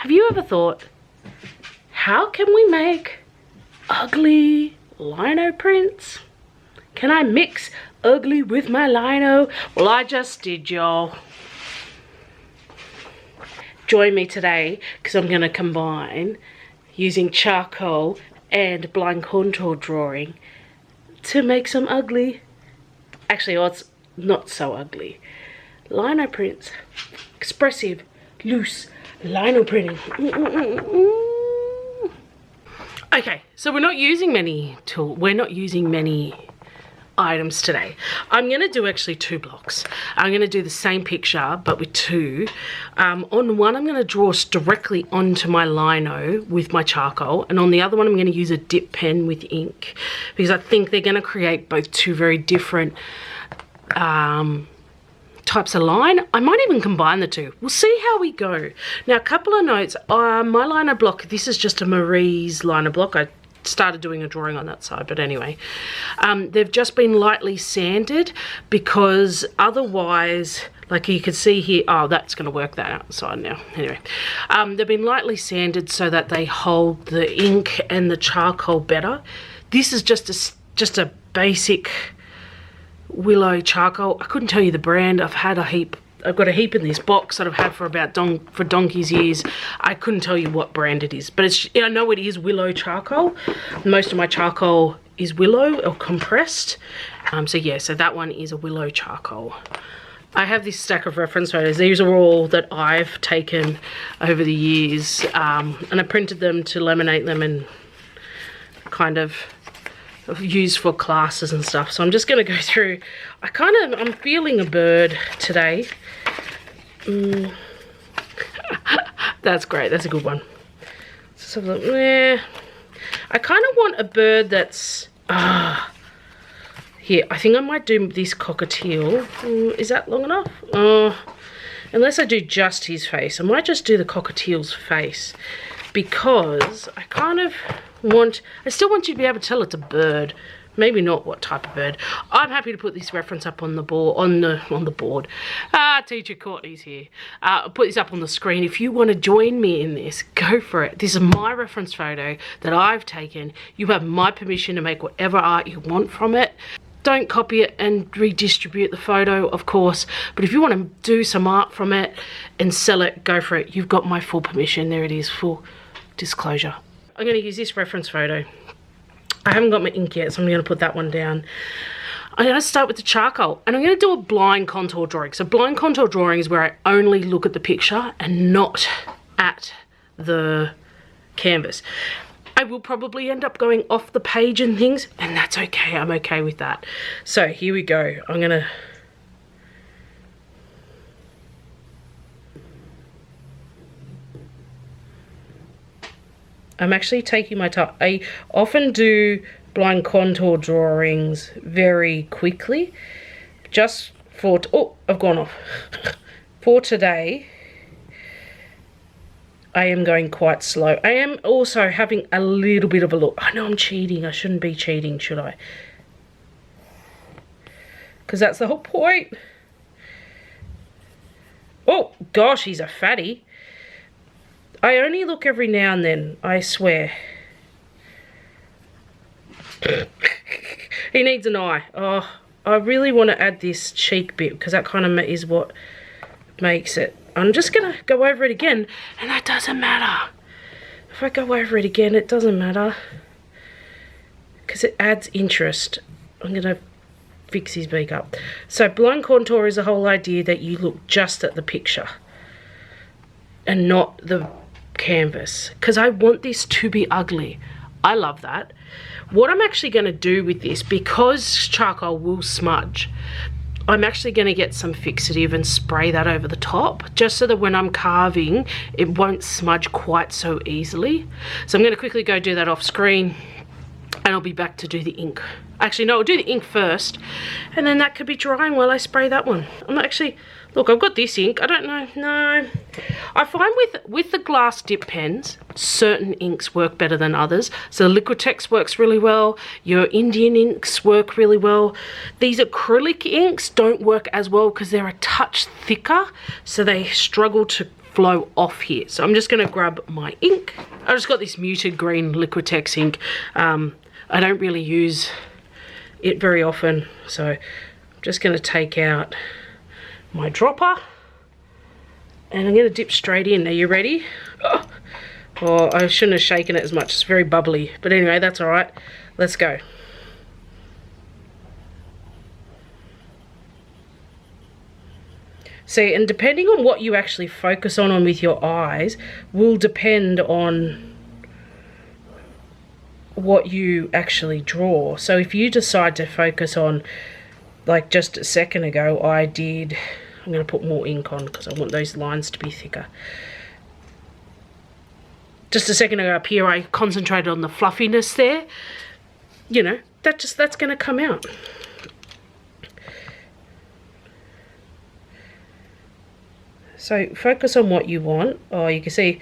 Have you ever thought, how can we make ugly lino prints? Can I mix ugly with my lino? Well, I just did, y'all. Join me today because I'm going to combine using charcoal and blind contour drawing to make some ugly, actually, oh, it's not so ugly, lino prints. Expressive, loose lino printing. Okay, so we're not using many items today. I'm going to do actually 2 blocks. I'm going to do the same picture but with 2. On one I'm going to draw directly onto my lino with my charcoal, and on the other one I'm going to use a dip pen with ink because I think they're going to create both 2 very different types of line. I might even combine the 2. We'll see how we go. Now, a couple of notes. My lino block, this is just a Marie's lino block. I started doing a drawing on that side, but anyway, they've just been lightly sanded because otherwise, like you can see here, oh, that's going to work that outside now. Anyway, they've been lightly sanded so that they hold the ink and the charcoal better. This is just a basic willow charcoal. I couldn't tell you the brand. I've got a heap in this box that I've had for about donkey's years. I couldn't tell you what brand it is, but I know it is willow charcoal. Most of my charcoal is willow or compressed. So yeah, so that one is a willow charcoal. I have this stack of reference photos. These are all that I've taken over the years, and I printed them to laminate them and kind of used for classes and stuff. So I'm just going to go through. I'm feeling a bird today. That's great. That's a good one. So I kind of want a bird that's here. I think I might do this cockatiel. Is that long enough? Unless I do just his face, I might just do the cockatiel's face because I still want you to be able to tell it's a bird. Maybe not what type of bird. I'm happy to put this reference up on the board, on the board. Teacher Courtney's here. I'll put this up on the screen. If you want to join me in this, go for it. This is my reference photo that I've taken. You have my permission to make whatever art you want from it. Don't copy it and redistribute the photo, of course, but if you want to do some art from it and sell it, go for it. You've got my full permission. There it is, full disclosure. I'm going to use this reference photo. I haven't got my ink yet, so I'm going to put that one down. I'm going to start with the charcoal, and I'm going to do a blind contour drawing. So blind contour drawing is where I only look at the picture and not at the canvas. I will probably end up going off the page and things, and that's okay. I'm okay with that. So here we go. I'm actually taking my time. I often do blind contour drawings very quickly. Just for, oh, I've gone off. For today, I am going quite slow. I am also having a little bit of a look. I know I'm cheating. I shouldn't be cheating, should I? Because that's the whole point. Oh, gosh, he's a fatty. I only look every now and then, I swear. He needs an eye. Oh, I really want to add this cheek bit because that kind of is what makes it. I'm just going to go over it again, and that doesn't matter. If I go over it again, it doesn't matter because it adds interest. I'm going to fix his beak up. So blind contour is the whole idea that you look just at the picture and not the canvas, because I want this to be ugly. I love that. What I'm actually going to do with this, because charcoal will smudge, I'm actually going to get some fixative and spray that over the top, just so that when I'm carving it won't smudge quite so easily. So I'm going to quickly go do that off screen, and I'll be back to do the ink. Actually no, I'll do the ink first, and then that could be drying while I spray that one. I'm actually, look, I've got this ink. I don't know, no. I find with the glass dip pens, certain inks work better than others. So Liquitex works really well. Your Indian inks work really well. These acrylic inks don't work as well because they're a touch thicker, so they struggle to flow off here. So I'm just going to grab my ink. I just got this muted green Liquitex ink. I don't really use it very often, so I'm just going to take out my dropper and I'm going to dip straight in. Are you ready? Oh, I shouldn't have shaken it as much. It's very bubbly, but anyway, that's all right. Let's go. See, and depending on what you actually focus on with your eyes will depend on what you actually draw. So if you decide to focus on, like just a second ago I'm going to put more ink on because I want those lines to be thicker. Just a second ago up here I concentrated on the fluffiness there. You know, that's going to come out. So focus on what you want. Oh, you can see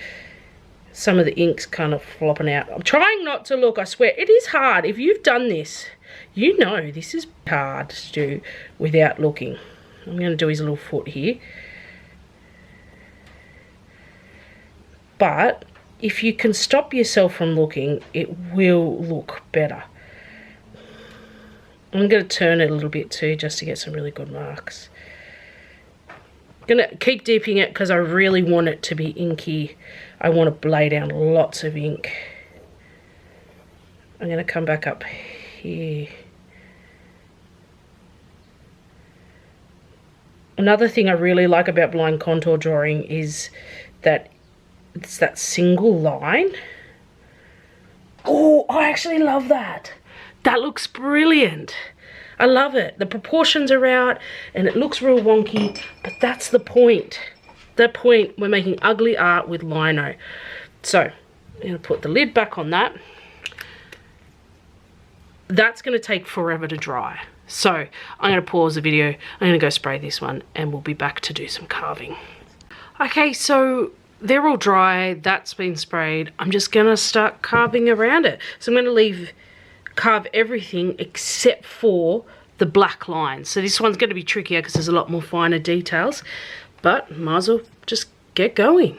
some of the ink's kind of flopping out. I'm trying not to look, I swear. It is hard. If you've done this, you know this is hard to do without looking. I'm going to do his little foot here. But if you can stop yourself from looking, it will look better. I'm going to turn it a little bit too, just to get some really good marks. Gonna keep dipping it because I really want it to be inky. I want to lay down lots of ink. I'm gonna come back up here. Another thing I really like about blind contour drawing is that it's that single line. Oh, I actually love that. That looks brilliant. I love it. The proportions are out and it looks real wonky, but that's the point. The point, we're making ugly art with lino. So I'm going to put the lid back on that. That's going to take forever to dry. So I'm going to pause the video. I'm going to go spray this one and we'll be back to do some carving. Okay, so they're all dry. That's been sprayed. I'm just going to start carving around it. So I'm going to carve everything except for the black lines. So this one's going to be trickier because there's a lot more finer details, but might as well just get going.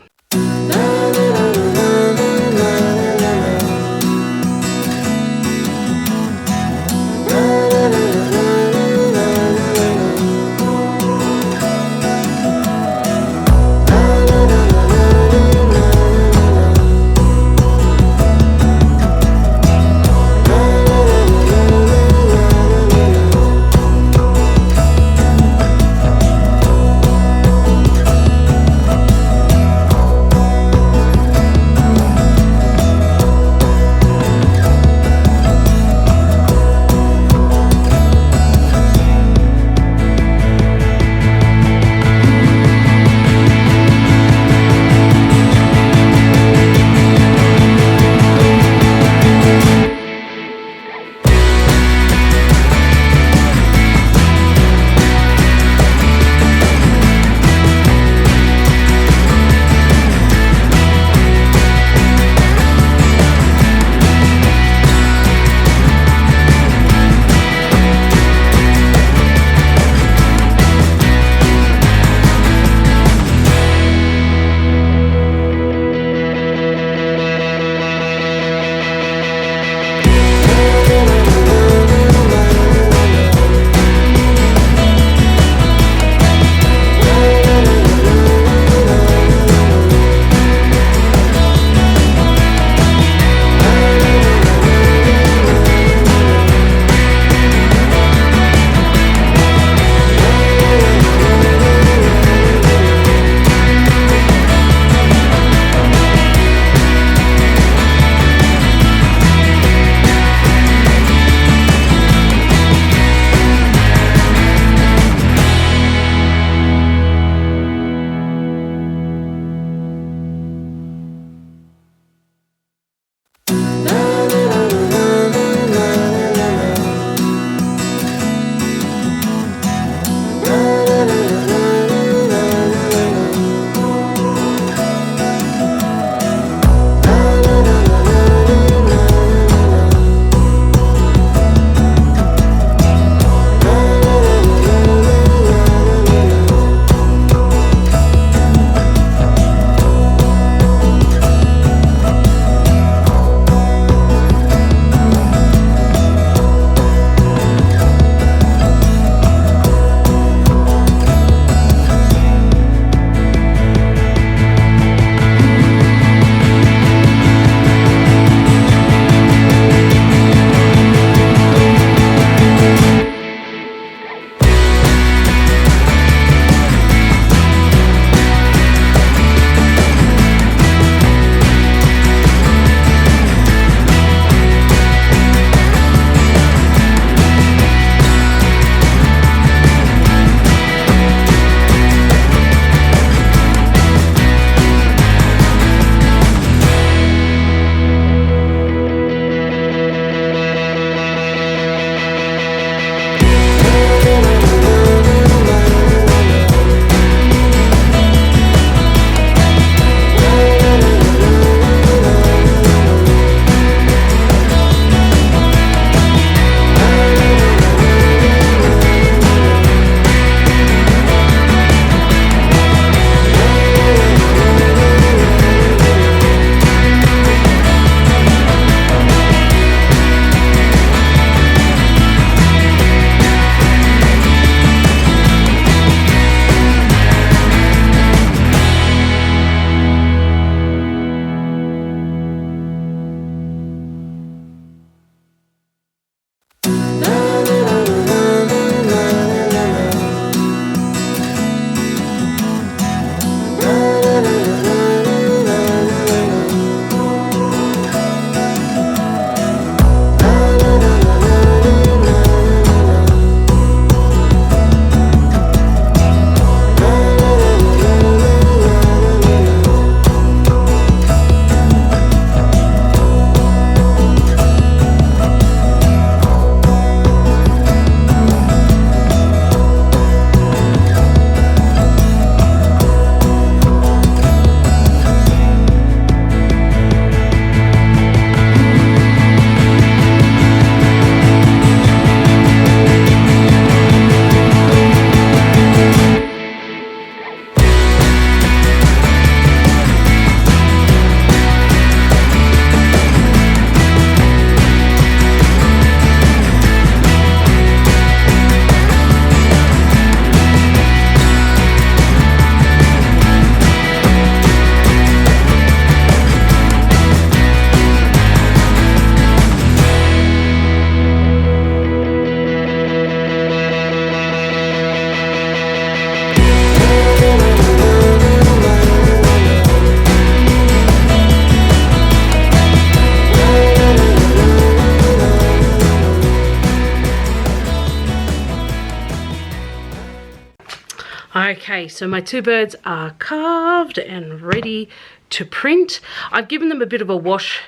Okay, so my two birds are carved and ready to print. I've given them a bit of a wash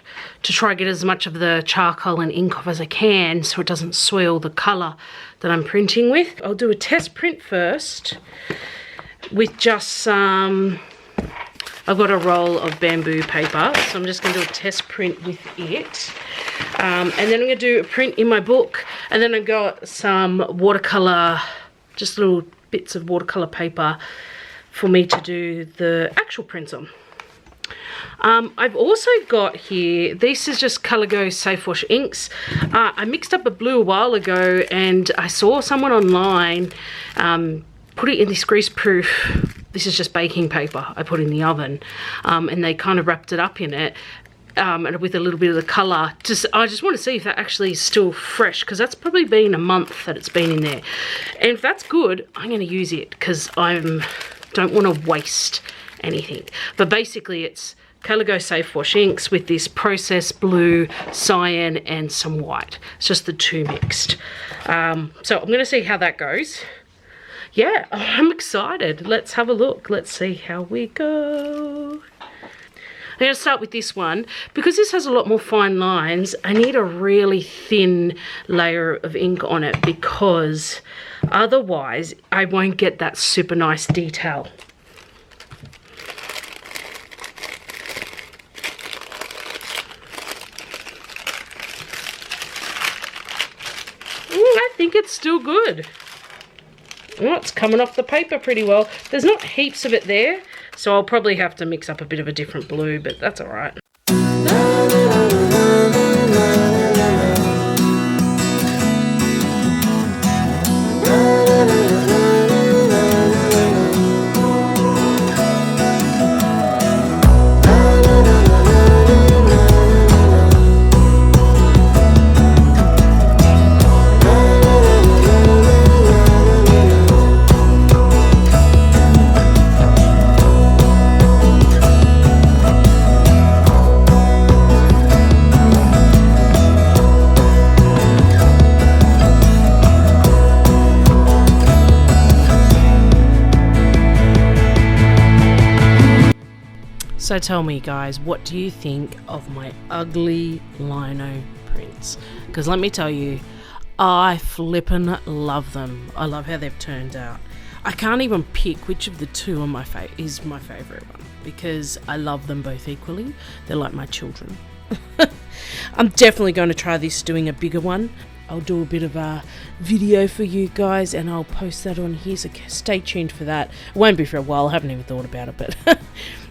to try and get as much of the charcoal and ink off as I can so it doesn't soil the colour that I'm printing with. I'll do a test print first with just some, I've got a roll of bamboo paper, so I'm just going to do a test print with it. And then I'm going to do a print in my book, and then I've got some watercolour, just little bits of watercolour paper for me to do the actual prints on. I've also got here, this is just Colour Go Safe Wash inks. I mixed up a blue a while ago and I saw someone online put it in this greaseproof, this is just baking paper I put in the oven, and they kind of wrapped it up in it and with a little bit of the colour. I just want to see if that actually is still fresh, because that's probably been a month that it's been in there. And if that's good, I'm going to use it because I don't want to waste anything. But basically it's Colour Go Safe Wash inks with this processed blue, cyan and some white. It's just the two mixed. So I'm going to see how that goes. Yeah, I'm excited. Let's have a look. Let's see how we go. I'm going to start with this one. Because this has a lot more fine lines, I need a really thin layer of ink on it, because otherwise I won't get that super nice detail. I think it's still good. Oh, it's coming off the paper pretty well. There's not heaps of it there, so I'll probably have to mix up a bit of a different blue, but that's all right. So tell me guys, what do you think of my ugly Lino prints? Because let me tell you, I flippin' love them. I love how they've turned out. I can't even pick which of the two is my favourite one, because I love them both equally. They're like my children. I'm definitely going to try this, doing a bigger one. I'll do a bit of a video for you guys and I'll post that on here, so stay tuned for that. It won't be for a while, I haven't even thought about it, but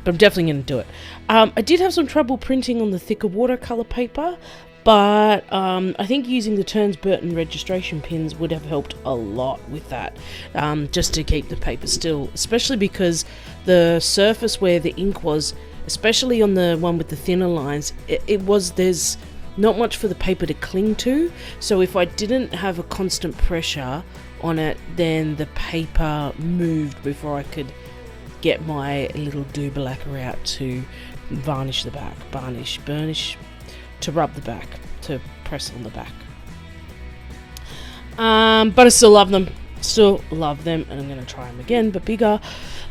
I'm definitely going to do it. I did have some trouble printing on the thicker watercolour paper, but I think using the Turns Burton registration pins would have helped a lot with that, just to keep the paper still, especially because the surface where the ink was, especially on the one with the thinner lines, there's not much for the paper to cling to, so if I didn't have a constant pressure on it, then the paper moved before I could get my little doobalacker out to varnish the back, burnish, to rub the back, to press on the back. But I still love them, and I'm going to try them again, but bigger.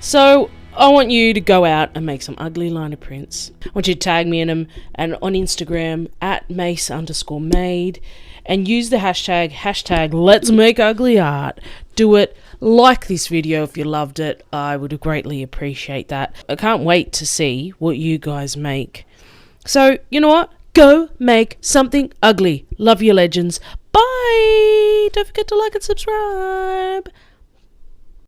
So I want you to go out and make some ugly liner prints. I want you to tag me in them, and on Instagram @mace_made, and use the hashtag let's make ugly art. Do it. Like this video if you loved it. I would greatly appreciate that. I can't wait to see what you guys make. So you know what? Go make something ugly. Love your legends. Bye. Don't forget to like and subscribe.